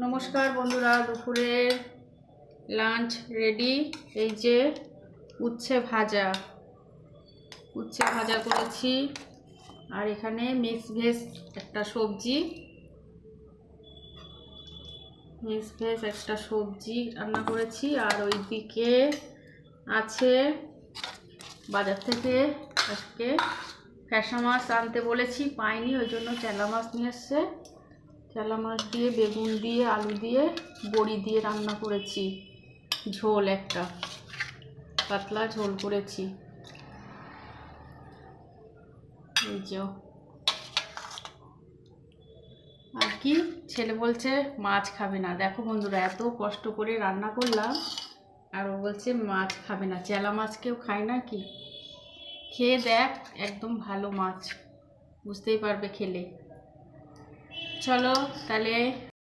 নমস্কার বন্ধুরা, দুপুরের লাঞ্চ রেডি। এই যে উচ্ছে ভাজা করেছি, আর এখানে মিক্স ভেজ একটা সবজি রান্না করেছি। আর ওইদিকে আছে বাজার থেকে আজকে ফ্যাসা মাছ আনতে বলেছি, পাইনি, ওই জন্য চেলা মাছ নিয়ে এসছে। চেলা মাছ দিয়ে বেগুন দিয়ে আলু দিয়ে বড়ি দিয়ে রান্না করেছি, ঝোল, একটা পাতলা ঝোল করেছি। এই যে আর কি, ছেলে বলছে মাছ খাবে না। দেখো বন্ধুরা, এত কষ্ট করে রান্না করলাম আর ও বলছে মাছ খাবে না। চেলা মাছ কেউ খায় না কি? খেয়ে দেখ, একদম ভালো মাছ, বুঝতেই পারবে খেলে। চলো তাহলে